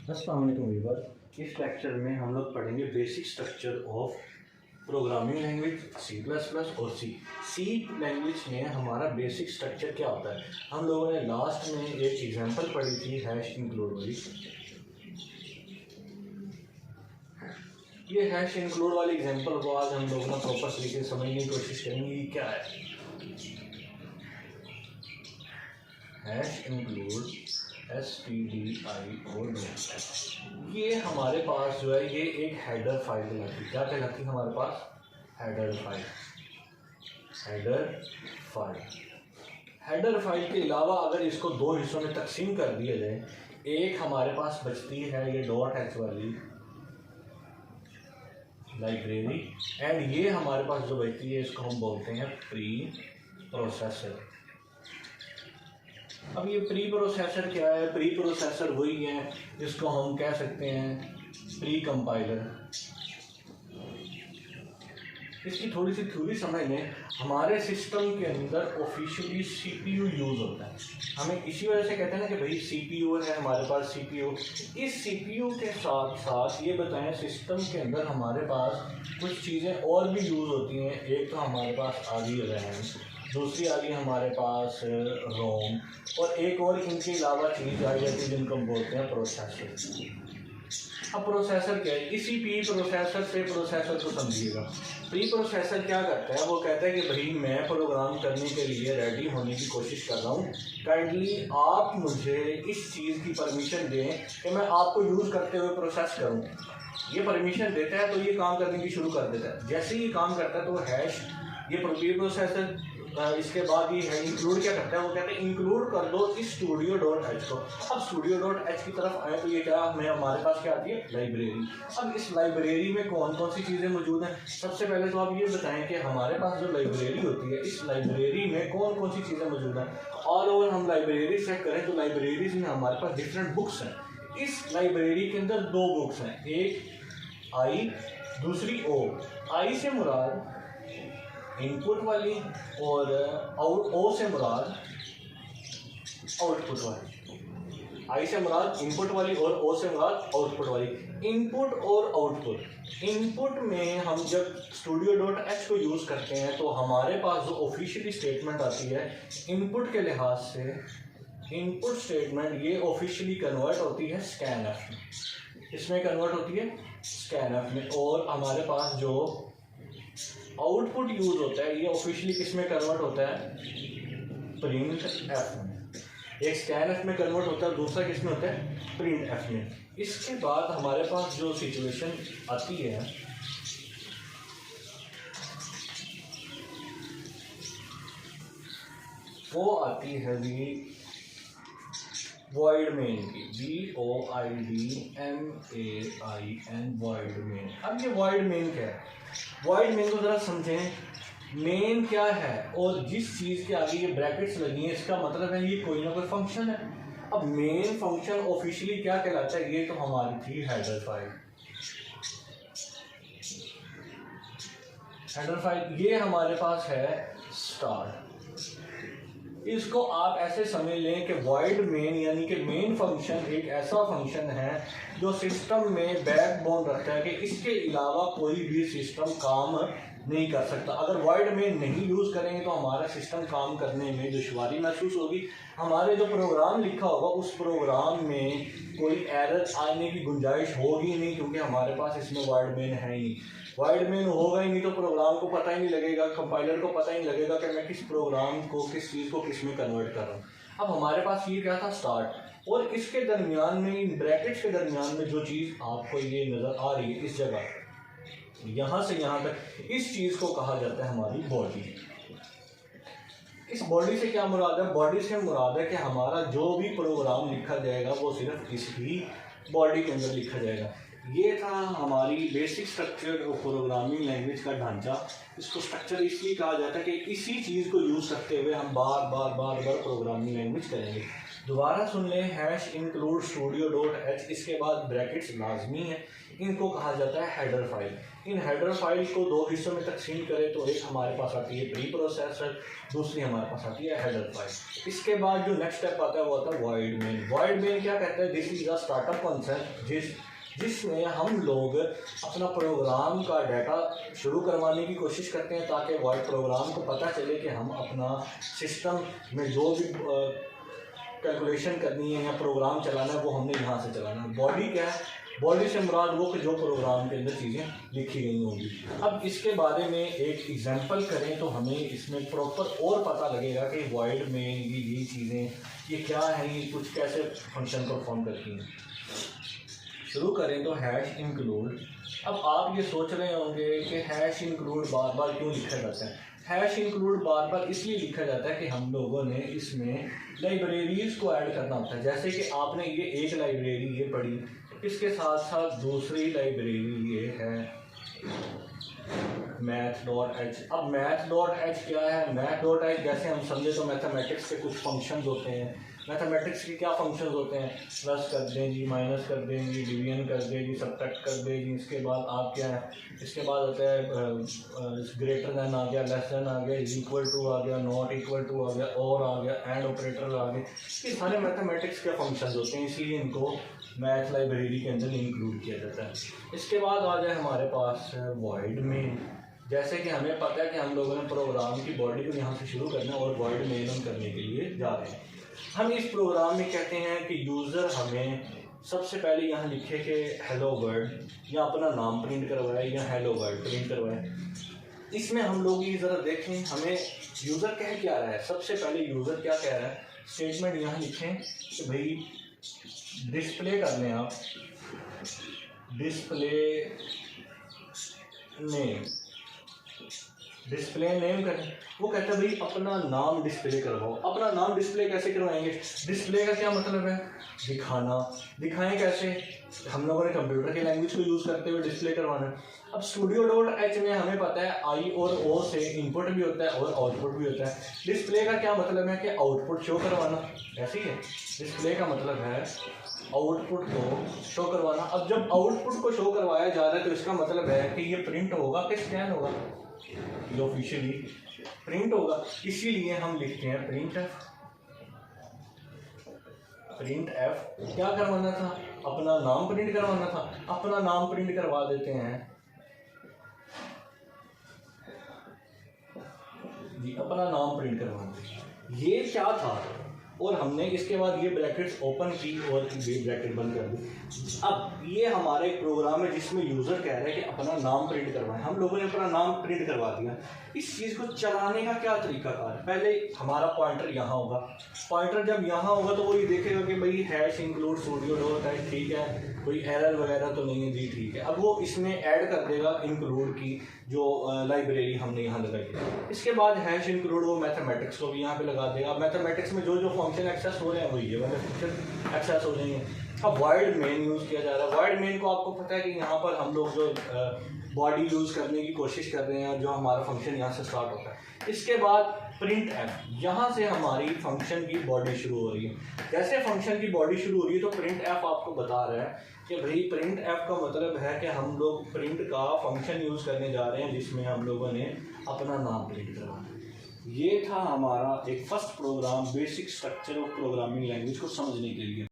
अस्सलाम वालेकुम व्यूअर्स। इस लेक्चर में हम लोग पढ़ेंगे basic structure of programming language C++ और सी लैंग्वेज में हमारा बेसिक स्ट्रक्चर क्या होता है। हम लोगों ने लास्ट में एक एग्जांपल पढ़ी थी हैश इंक्लूड वाली। ये हैश इंक्लूड वाली एग्जांपल को आज हम लोग ना प्रॉपर तरीके से समझने की कोशिश करेंगे ये क्या है। हैश इंक्लूड STDIO, ये हमारे पास जो है ये एक हेडर फाइल कहलाती है। क्या कहलाती है हमारे पास? Header file. हेडर फाइल के अलावा अगर इसको दो हिस्सों में तकसीम कर दिया जाए, एक हमारे पास बचती है ये .h वाली लाइब्रेरी, एंड ये हमारे पास जो बचती है इसको हम बोलते हैं प्री प्रोसेसर। अब ये प्री प्रोसेसर क्या है? प्री प्रोसेसर वही है जिसको हम कह सकते हैं प्री कंपाइलर। इसकी थोड़ी सी थ्योरी समझ लें। हमारे सिस्टम के अंदर ऑफिशियली CPU यूज़ होता है। हमें इसी वजह से कहते हैं ना कि भाई CPU है हमारे पास CPU। इस CPU के साथ साथ ये बताएं सिस्टम के अंदर हमारे पास कुछ चीज़ें और भी यूज़ होती हैं। एक तो हमारे पास आ गई रैम, दूसरी आ गई हमारे पास रोम, और एक और इनके अलावा चीज़ आ जाती है जिनको हम बोलते हैं प्रोसेसर। अब प्रोसेसर क्या है? इसी प्री प्रोसेसर से प्रोसेसर को समझिएगा। प्री प्रोसेसर क्या करता है? वो कहता है कि भाई मैं प्रोग्राम करने के लिए रेडी होने की कोशिश कर रहा हूँ, काइंडली आप मुझे इस चीज़ की परमिशन दें कि मैं आपको यूज़ करते हुए प्रोसेस करूँ। ये परमिशन देता है तो ये काम करने की शुरू कर देता है। जैसे ही ये काम करता है तो हैश ये प्री प्रोसेसर इसके बाद ये है इंक्लूड क्या करता है? वो कहते हैं इंक्लूड कर दो इस studio.h को। अब studio.h की तरफ आए तो ये क्या हमें हमारे पास क्या आती है? लाइब्रेरी। अब इस लाइब्रेरी में कौन कौन सी चीज़ें मौजूद हैं? सबसे पहले तो आप ये बताएं कि हमारे पास जो लाइब्रेरी होती है इस लाइब्रेरी में कौन कौन सी चीज़ें मौजूद हैं। ऑल ओवर हम लाइब्रेरी चेक करें तो लाइब्रेरीज में हमारे पास डिफरेंट बुक्स हैं। इस लाइब्रेरी के अंदर दो बुक्स हैं, एक आई दूसरी ओ। आई से मुराद इनपुट वाली और ओ से मुराद आउटपुट वाली। आई से मुराद इनपुट वाली और ओ से मुराद आउटपुट वाली। इनपुट और आउटपुट। इनपुट में हम जब studio.h को यूज़ करते हैं तो हमारे पास जो ऑफिशियली स्टेटमेंट आती है इनपुट के लिहाज से, इनपुट स्टेटमेंट ये ऑफिशियली कन्वर्ट होती है scanf में। इसमें कन्वर्ट होती है scanf में। और हमारे पास जो आउटपुट यूज होता है ये ऑफिशियली किस में कन्वर्ट होता है? printf में। एक scanf में कन्वर्ट होता है, दूसरा किस में होता है? printf में। इसके बाद हमारे पास जो सिचुएशन आती है वो आती है जी void main की, VOID void main। अब ये void main क्या है? void main को जरा समझें। मेन क्या है और जिस चीज़ के आगे ये ब्रैकेट्स लगी हैं इसका मतलब है ये कोई ना कोई फंक्शन है। अब मेन फंक्शन ऑफिशियली क्या कहलाता है? ये तो हमारी थी हेडर फाइल। हेडर फाइल ये हमारे पास है स्टार्ट। इसको आप ऐसे समझ लें कि void main यानी कि मेन फंक्शन एक ऐसा फंक्शन है जो सिस्टम में बैकबोन रखता है कि इसके अलावा कोई भी सिस्टम काम नहीं कर सकता। अगर void main नहीं यूज़ करेंगे तो हमारा सिस्टम काम करने में दुश्वारी महसूस होगी। हमारे जो प्रोग्राम लिखा होगा उस प्रोग्राम में कोई एरर आने की गुंजाइश होगी नहीं, क्योंकि हमारे पास इसमें void main है ही नहीं। void main होगा ही नहीं तो प्रोग्राम को पता ही नहीं लगेगा, कंपाइलर को पता ही नहीं लगेगा कि मैं किस प्रोग्राम को किस चीज़ को किस में कन्वर्ट कर रहा हूँ। अब हमारे पास ये क्या था? स्टार्ट। और इसके दरमियान में, इन ब्रैकेट्स के दरमियान में जो चीज़ आपको ये नज़र आ रही है इस जगह यहाँ से यहाँ तक, इस चीज़ को कहा जाता है हमारी बॉडी। इस बॉडी से क्या मुराद है? बॉडी से मुराद है कि हमारा जो भी प्रोग्राम लिखा जाएगा वो सिर्फ इस ही बॉडी के अंदर लिखा जाएगा। ये था हमारी basic structure of programming language का ढांचा। इसको स्ट्रक्चर इसलिए कहा जाता है कि इसी चीज़ को यूज़ करते हुए हम बार बार प्रोग्रामिंग लैंग्वेज करेंगे। दोबारा सुन लें, hash include studio dot H, इसके बाद ब्रैकेट्स लाजमी है। इनको कहा जाता है हेडर फाइल। इन हेडर फाइल को दो हिस्सों में तकसीम करें तो एक हमारे पास आती है प्री प्रोसेसर, दूसरी हमारे पास आती है हेडर फाइल। इसके बाद जो नेक्स्ट स्टेप आता है वो आता है वॉइड मेन। वॉइड मेन क्या कहता है? This is a startup concept जिसमें हम लोग अपना प्रोग्राम का डाटा शुरू करवाने की कोशिश करते हैं ताकि वॉइड प्रोग्राम को पता चले कि हम अपना सिस्टम में जो भी कैलकुलेशन करनी है या प्रोग्राम चलाना है वो हमने यहाँ से चलाना है। बॉडी क्या है? बॉडी से मुराद वो कि जो प्रोग्राम के अंदर चीज़ें लिखी गई होंगी। अब इसके बारे में एक एग्जांपल करें तो हमें इसमें प्रॉपर और पता लगेगा कि वॉइड में ये चीज़ें ये क्या है, ये कुछ कैसे फंक्शन परफॉर्म करती हैं। शुरू करें तो हैश इंक्लूड। अब आप ये सोच रहे होंगे कि हैश इंक्लूड बार बार क्यों लिखा जाता है? हैश इंक्लूड बार बार इसलिए लिखा जाता है कि हम लोगों ने इसमें लाइब्रेरीज़ को ऐड करना होता है। जैसे कि आपने ये एक लाइब्रेरी ये पढ़ी, इसके साथ साथ दूसरी लाइब्रेरी ये है math.h। अब math.h क्या है? math.h जैसे हम समझे तो मैथमेटिक्स के कुछ फंक्शंस होते हैं। मैथमेटिक्स के क्या फंक्शंस होते हैं? प्लस कर दें जी, माइनस कर दें जी, डिवीजन कर दें जी, सब्ट्रैक्ट कर दें जी। इसके बाद आप क्या है? इसके बाद होता है ग्रेटर दैन आ गया, लेस दैन आ गया, इक्वल टू आ गया, नॉट इक्वल टू आ गया, और आ गया, एंड ऑपरेटर आ गए। ये सारे मैथमेटिक्स के फंक्शंस होते हैं, इसलिए इनको मैथ लाइब्रेरी के अंदर इंक्लूड किया जाता है। इसके बाद आ जाए हमारे पास वॉइड मेन। जैसे कि हमें पता है कि हम लोगों ने प्रोग्राम की बॉडी को यहाँ से शुरू करना है और वॉइड मेन हम करने के लिए जा रहे हैं। हम इस प्रोग्राम में कहते हैं कि यूज़र हमें सबसे पहले यहाँ लिखे कि हेलो वर्ल्ड, या अपना नाम प्रिंट करवाए या हेलो वर्ल्ड प्रिंट करवाए। इसमें हम लोग ये ज़रा देखें हमें यूज़र कह क्या रहा है। सबसे पहले यूज़र क्या कह रहा है? स्टेटमेंट यहाँ लिखें कि भाई डिस्प्ले कर लें आप डिस्प्ले नेम करें। वो कहता है भाई अपना नाम डिस्प्ले करवाओ। अपना नाम डिस्प्ले कैसे करवाएंगे? डिस्प्ले का क्या मतलब है? दिखाना। दिखाएं कैसे? हम लोगों ने कंप्यूटर की लैंग्वेज को यूज़ करते हुए डिस्प्ले करवाना। अब स्टूडियो डॉट एच में हमें पता है आई और ओ से इनपुट भी होता है और आउटपुट भी होता है। डिस्प्ले का क्या मतलब है? कि आउटपुट शो करवाना। ऐसे ही है, डिस्प्ले का मतलब है आउटपुट को शो करवाना। अब जब आउटपुट को शो करवाया जा रहा है तो इसका मतलब है कि ये प्रिंट होगा कि स्कैन होगा? ये ऑफिशियली प्रिंट होगा, इसीलिए हम लिखते हैं प्रिंट एफ। प्रिंट एफ क्या करवाना था? अपना नाम प्रिंट करवाना था। अपना नाम प्रिंट करवा देते हैं जी, अपना नाम प्रिंट करवाना था। ये क्या था? और हमने इसके बाद ये ब्रैकेट्स ओपन की और ये ब्रैकेट बंद कर दी। अब ये हमारा एक प्रोग्राम है जिसमें यूज़र कह रहा है कि अपना नाम प्रिंट करवाएं। हम लोगों ने अपना नाम प्रिंट करवा दिया। इस चीज़ को चलाने का क्या तरीकाकार है? पहले हमारा पॉइंटर यहाँ होगा। पॉइंटर जब यहाँ होगा तो वो ये देखेगा कि भाई hash include studio dot H, ठीक है, कोई एरर वगैरह तो नहीं है जी, ठीक है। अब वो इसमें ऐड कर देगा इंक्लूड की जो लाइब्रेरी हमने यहाँ लगाई है। इसके बाद हैश इंक्लूड वो मैथमेटिक्स को भी यहाँ पे लगा देगा। मैथमेटिक्स में जो जो फंक्शन एक्सेस हो रहे हैं वही ये वाले फंक्शन एक्सेस हो जाएंगे। अब वाइड मेन यूज़ किया जा रहा है। वाइड मेन को आपको पता है कि यहाँ पर हम लोग जो बॉडी यूज़ करने की कोशिश कर रहे हैं, जो हमारा फंक्शन यहाँ से स्टार्ट होता है। इसके बाद प्रिंट एफ, यहाँ से हमारी फंक्शन की बॉडी शुरू हो रही है। जैसे फंक्शन की बॉडी शुरू हो रही है तो प्रिंट एफ आपको बता रहा है कि भाई प्रिंट एफ का मतलब है कि हम लोग प्रिंट का फंक्शन यूज़ करने जा रहे हैं जिसमें हम लोगों ने अपना नाम प्रिंट करवाना है। ये था हमारा एक first program basic structure of programming language को समझने के लिए।